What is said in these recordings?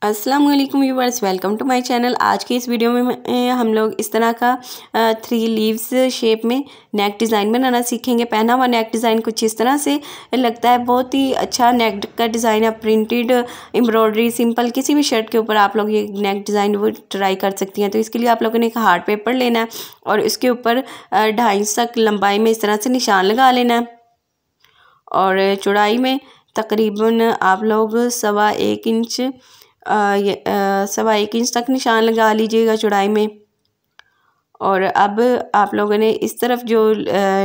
अस्सलाम वालेकुम viewers, welcome to my channel. आज के इस वीडियो में हम लोग इस तरह का 3 लीव्स शेप में नेक डिज़ाइन बनाना सीखेंगे। पहना हुआ नेक डिज़ाइन कुछ इस तरह से लगता है, बहुत ही अच्छा नेक का डिज़ाइन है। प्रिंटेड एम्ब्रॉयडरी सिंपल किसी भी शर्ट के ऊपर आप लोग ये नेक डिज़ाइन वो ट्राई कर सकती हैं। तो इसके लिए आप लोगों ने एक हार्ड पेपर लेना है और इसके ऊपर 2.5 इंच तक लंबाई में इस तरह से निशान लगा लेना है और चौड़ाई में तकरीबन आप लोग 1.25 इंच 1.25 इंच तक निशान लगा लीजिएगा चौड़ाई में। और अब आप लोगों ने इस तरफ जो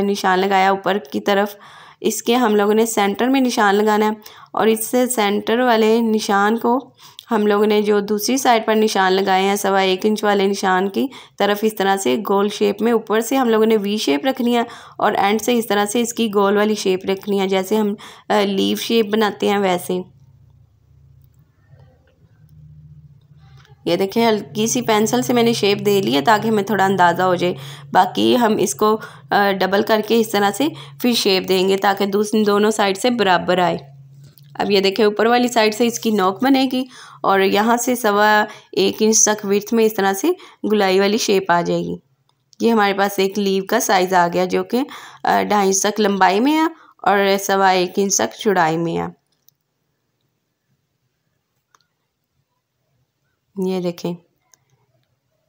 निशान लगाया ऊपर की तरफ, इसके हम लोगों ने सेंटर में निशान लगाना है और इससे सेंटर वाले निशान को हम लोगों ने जो दूसरी साइड पर निशान लगाए हैं 1.25 इंच वाले निशान की तरफ इस तरह से गोल शेप में ऊपर से हम लोगों ने वी शेप रखनी है और एंड से इस तरह से इसकी गोल वाली शेप रखनी है, जैसे हम लीव शेप बनाते हैं वैसे। ये देखिए, हल्की सी पेंसिल से मैंने शेप दे ली है ताकि हमें थोड़ा अंदाज़ा हो जाए। बाकी हम इसको डबल करके इस तरह से फिर शेप देंगे ताकि दोनों साइड से बराबर आए। अब ये देखिए, ऊपर वाली साइड से इसकी नोक बनेगी और यहाँ से 1.25 इंच तक विड्थ में इस तरह से गुलाई वाली शेप आ जाएगी। ये हमारे पास एक लीव का साइज़ आ गया जो कि 2.5 इंच तक लंबाई में है और 1.25 इंच तक चौड़ाई में है। ये देखें,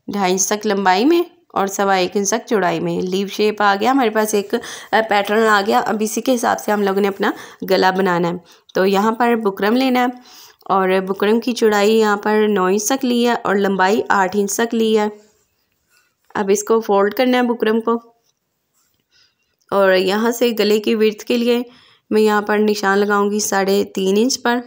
2.5 इंच तक लंबाई में और 1.25 इंच तक चौड़ाई में लीव शेप आ गया। हमारे पास एक पैटर्न आ गया। अब इसी के हिसाब से हम लोगों ने अपना गला बनाना है। तो यहाँ पर बुकरम लेना है और बुकरम की चौड़ाई यहाँ पर 9 इंच तक ली है और लंबाई 8 इंच तक ली है। अब इसको फोल्ड करना है बुकरम को और यहाँ से गले की विड्थ के लिए मैं यहाँ पर निशान लगाऊंगी 3.5 इंच पर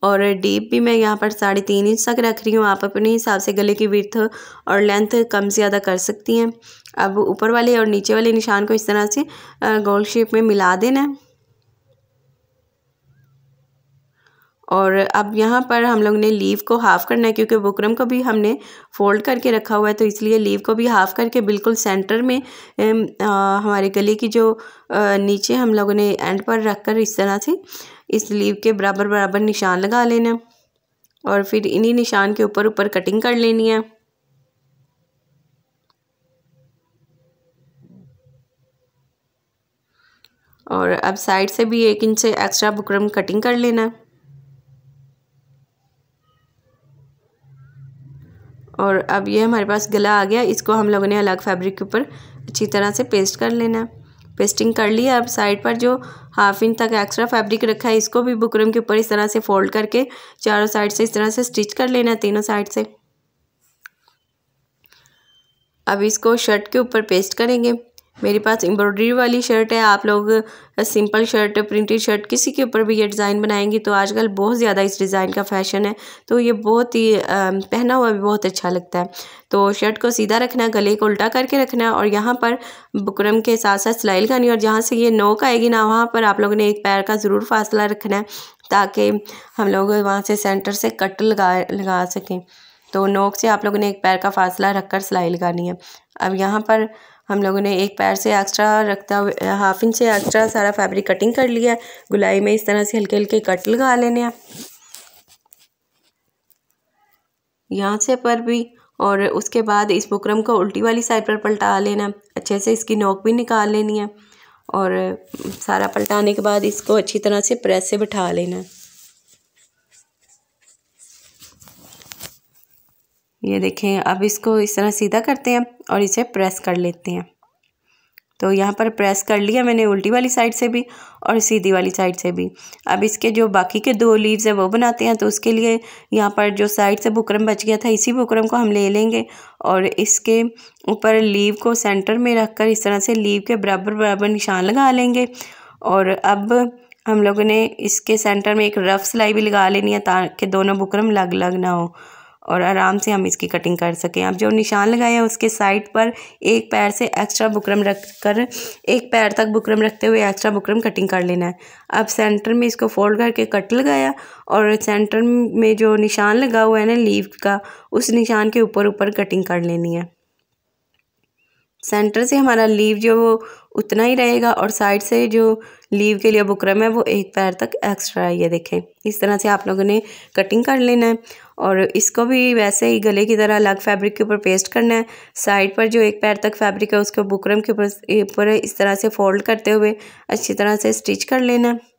और डीप भी मैं यहाँ पर 3.5 इंच तक रख रही हूँ। आप अपने हिसाब से गले की विड्थ और लेंथ कम ज़्यादा कर सकती हैं। अब ऊपर वाले और नीचे वाले निशान को इस तरह से गोल शेप में मिला देना है और अब यहाँ पर हम लोग ने लीव को हाफ़ करना है क्योंकि बुकरम को भी हमने फोल्ड करके रखा हुआ है, तो इसलिए लीव को भी हाफ़ करके बिल्कुल सेंटर में हमारे गले की जो नीचे हम लोगों ने एंड पर रख कर इस तरह से इस लीव के बराबर बराबर निशान लगा लेना और फिर इन्हीं निशान के ऊपर ऊपर कटिंग कर लेनी है। और अब साइड से भी 1 इंच से एक्स्ट्रा बुकरम कटिंग कर लेना है और अब ये हमारे पास गला आ गया। इसको हम लोगों ने अलग फैब्रिक के ऊपर अच्छी तरह से पेस्ट कर लेना है। पेस्टिंग कर लिया। अब साइड पर जो 1/2 इंच तक एक्स्ट्रा फैब्रिक रखा है इसको भी बुकरम के ऊपर इस तरह से फोल्ड करके चारों साइड से इस तरह से स्टिच कर लेना है, तीनों साइड से। अब इसको शर्ट के ऊपर पेस्ट करेंगे। मेरे पास एम्ब्रॉयडरी वाली शर्ट है, आप लोग सिंपल शर्ट प्रिंटेड शर्ट किसी के ऊपर भी ये डिज़ाइन बनाएंगी तो आजकल बहुत ज़्यादा इस डिज़ाइन का फैशन है, तो ये बहुत ही पहना हुआ भी बहुत अच्छा लगता है। तो शर्ट को सीधा रखना है, गले को उल्टा करके रखना है और यहाँ पर बुकरम के साथ साथ सिलाई लगानी है और जहाँ से ये नोक आएगी ना वहाँ पर आप लोगों ने एक पैर का ज़रूर फासला रखना है ताकि हम लोग वहाँ से सेंटर से कट लगा सकें। तो नोक से आप लोगों ने एक पैर का फासला रखकर सिलाई लगानी है। अब यहाँ पर हम लोगों ने एक पैर से एक्स्ट्रा रखता हुए 1/2 इंच से एक्स्ट्रा सारा फैब्रिक कटिंग कर लिया है। गुलाई में इस तरह से हल्के हल्के कट लगा लेने हैं यहाँ से पर भी और उसके बाद इस बुकरम को उल्टी वाली साइड पर पलटा लेना। अच्छे से इसकी नोक भी निकाल लेनी है और सारा पलटाने के बाद इसको अच्छी तरह से प्रेस से बिठा लेना है। ये देखें, अब इसको इस तरह सीधा करते हैं और इसे प्रेस कर लेते हैं। तो यहाँ पर प्रेस कर लिया मैंने उल्टी वाली साइड से भी और सीधी वाली साइड से भी। अब इसके जो बाकी के 2 लीव्स है वो बनाते हैं। तो उसके लिए यहाँ पर जो साइड से बुकरम बच गया था इसी बुकरम को हम ले लेंगे और इसके ऊपर लीव को सेंटर में रख कर इस तरह से लीव के बराबर बराबर निशान लगा लेंगे और अब हम लोगों ने इसके सेंटर में एक रफ़ सिलाई भी लगा लेनी है ताकि दोनों बुकरम लग लग ना हो और आराम से हम इसकी कटिंग कर सकें। अब जो निशान लगाए हैं उसके साइड पर एक पैर से एक्स्ट्रा बुकरम रख कर एक पैर तक बुकरम रखते हुए एक्स्ट्रा बुकरम कटिंग कर लेना है। अब सेंटर में इसको फोल्ड करके कट लगाया और सेंटर में जो निशान लगा हुआ है ना लीव का, उस निशान के ऊपर ऊपर कटिंग कर लेनी है। सेंटर से हमारा लीव जो वो उतना ही रहेगा और साइड से जो लीव के लिए बुकरम है वो एक पैर तक एक्स्ट्रा है। ये देखें, इस तरह से आप लोगों ने कटिंग कर लेना है और इसको भी वैसे ही गले की तरह अलग फैब्रिक के ऊपर पेस्ट करना है। साइड पर जो एक पैर तक फैब्रिक है उसको बुकरम के ऊपर इस तरह से फोल्ड करते हुए अच्छी तरह से स्टिच कर लेना है।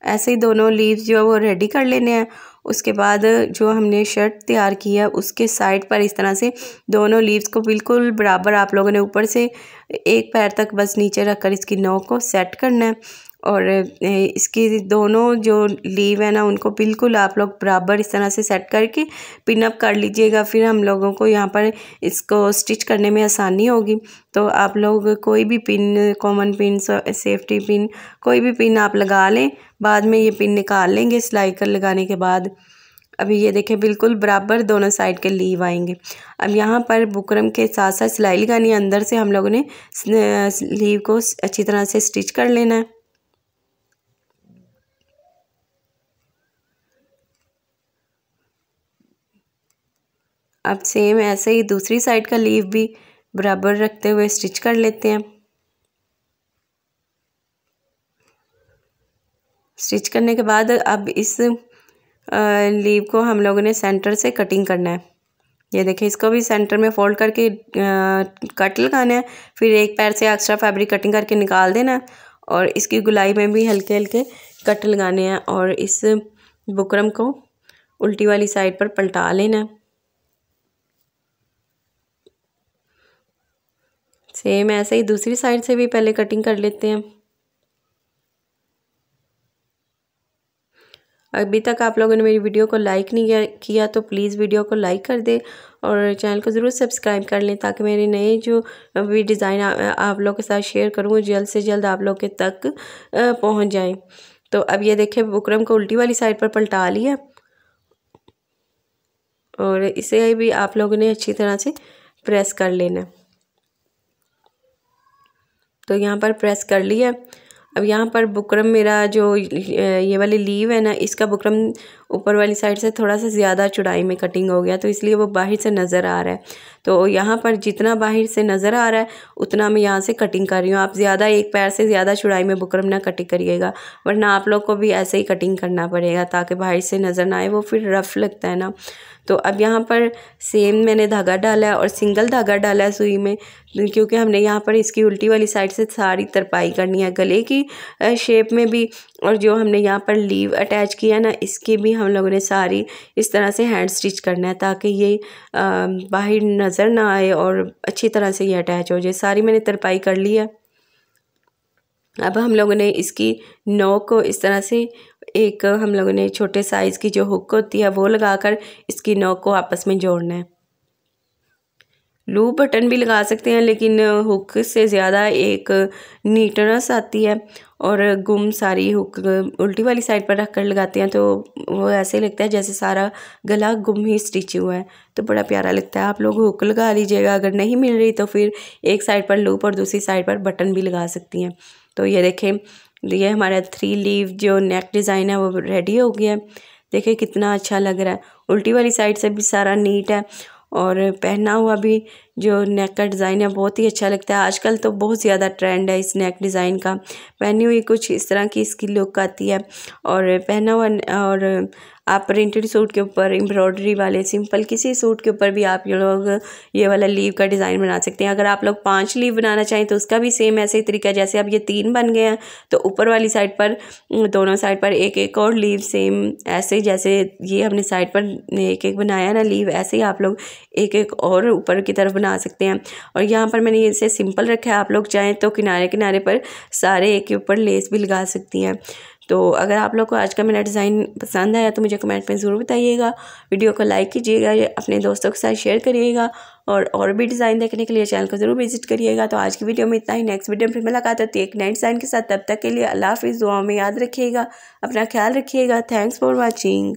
ऐसे ही दोनों लीव्स जो है वो रेडी कर लेने हैं। उसके बाद जो हमने शर्ट तैयार की है उसके साइड पर इस तरह से दोनों लीव्स को बिल्कुल बराबर आप लोगों ने ऊपर से एक पैर तक बस नीचे रखकर इसकी नोक को सेट करना है और इसकी दोनों जो लीव है ना उनको बिल्कुल आप लोग बराबर इस तरह से सेट करके पिन अप कर लीजिएगा। फिर हम लोगों को यहाँ पर इसको स्टिच करने में आसानी होगी। तो आप लोग कोई भी pin, common pin, safety pin, कोई भी पिन आप लगा लें। बाद में ये पिन निकाल लेंगे सिलाई कर लगाने के बाद। अभी ये देखें बिल्कुल बराबर दोनों साइड के लीव आएंगे। अब यहाँ पर बुकरम के साथ साथ सिलाई लगानी है। अंदर से हम लोगों ने लीव को अच्छी तरह से स्टिच कर लेना है। अब सेम ऐसे ही दूसरी साइड का लीव भी बराबर रखते हुए स्टिच कर लेते हैं। स्टिच करने के बाद अब इस लीव को हम लोगों ने सेंटर से कटिंग करना है। ये देखिए, इसको भी सेंटर में फोल्ड करके कट लगाना है। फिर एक पैर से एक्स्ट्रा फैब्रिक कटिंग करके निकाल देना है और इसकी गुलाई में भी हल्के हल्के कट लगाने हैं और इस बुकरम को उल्टी वाली साइड पर पलटा लेना है। सेम ऐसे ही दूसरी साइड से भी पहले कटिंग कर लेते हैं। अभी तक आप लोगों ने मेरी वीडियो को लाइक नहीं किया तो प्लीज़ वीडियो को लाइक कर दें और चैनल को ज़रूर सब्सक्राइब कर लें ताकि मेरे नए जो भी डिज़ाइन आप लोगों के साथ शेयर करूँ वो जल्द से जल्द आप लोग के तक पहुंच जाए। तो अब ये देखें, बुकरम को उल्टी वाली साइड पर पलटा लिया और इसे भी आप लोगों ने अच्छी तरह से प्रेस कर लेना। तो यहाँ पर प्रेस कर लिया। अब यहाँ पर बुकरम मेरा जो ये वाली लीव है ना, इसका बुकरम ऊपर वाली साइड से थोड़ा सा ज़्यादा चौड़ाई में कटिंग हो गया तो इसलिए वो बाहर से नज़र आ रहा है। तो यहाँ पर जितना बाहर से नज़र आ रहा है उतना मैं यहाँ से कटिंग कर रही हूँ। आप ज़्यादा एक पैर से ज़्यादा चौड़ाई में बुकरम ना कटिंग करिएगा, वरना आप लोग को भी ऐसे ही कटिंग करना पड़ेगा ताकि बाहर से नज़र ना आए, वो फिर रफ़ लगता है ना। तो अब यहाँ पर सेम मैंने धागा डाला है और सिंगल धागा डाला है सुई में, क्योंकि हमने यहाँ पर इसकी उल्टी वाली साइड से सारी तरपाई करनी है गले की शेप में भी, और जो हमने यहाँ पर लीव अटैच किया ना इसकी भी हम लोगों ने सारी इस तरह से हैंड स्टिच करना है ताकि ये बाहर नज़र ना आए और अच्छी तरह से ये अटैच हो जाए। सारी मैंने तरपाई कर ली है। अब हम लोगों ने इसकी नोक को इस तरह से एक हम लोगों ने छोटे साइज़ की जो हुक होती है वो लगाकर इसकी नोक को आपस में जोड़ना है। लूप बटन भी लगा सकते हैं लेकिन हुक से ज़्यादा एक नीटनेस आती है और गुम सारी हुक उल्टी वाली साइड पर रख कर लगाते हैं तो वो ऐसे लगता है जैसे सारा गला गुम ही स्टिच हुआ है, तो बड़ा प्यारा लगता है। आप लोग हुक लगा लीजिएगा, अगर नहीं मिल रही तो फिर एक साइड पर लूप और दूसरी साइड पर बटन भी लगा सकती हैं। तो ये देखें, ये हमारा 3 लीव जो नेक डिज़ाइन है वो रेडी हो गया है। देखिए कितना अच्छा लग रहा है। उल्टी वाली साइड से भी सारा नीट है और पहना हुआ भी जो नेक का डिज़ाइन है बहुत ही अच्छा लगता है। आजकल तो बहुत ज़्यादा ट्रेंड है इस नेक डिज़ाइन का। पहनी हुई कुछ इस तरह की इसकी लुक आती है और पहना हुआ, और आप प्रिंटेड सूट के ऊपर, एम्ब्रॉयडरी वाले सिंपल किसी सूट के ऊपर भी आप ये लोग ये वाला लीव का डिज़ाइन बना सकते हैं। अगर आप लोग 5 लीव बनाना चाहें तो उसका भी सेम ऐसे ही तरीका है। जैसे अब ये 3 बन गए हैं तो ऊपर वाली साइड पर दोनों साइड पर एक एक और लीव सेम ऐसे जैसे ये हमने साइड पर एक एक बनाया ना लीव, ऐसे ही आप लोग एक एक और ऊपर की तरफ बना सकते हैं। और यहाँ पर मैंने इसे सिंपल रखा है, आप लोग चाहें तो किनारे किनारे पर सारे एक के ऊपर लेस भी लगा सकती हैं। तो अगर आप लोग को आज का मेरा डिज़ाइन पसंद आया तो मुझे कमेंट में ज़रूर बताइएगा। वीडियो को लाइक कीजिएगा, अपने दोस्तों के साथ शेयर करिएगा और भी डिज़ाइन देखने के लिए चैनल को ज़रूर विजिट करिएगा। तो आज की वीडियो में इतना ही। नेक्स्ट वीडियो में फिर मुलाकात होती है एक नए डिज़ाइन के साथ। तब तक के लिए अल्लाह हाफिज़। दुआ में याद रखिएगा, अपना ख्याल रखिएगा। Thanks for watching.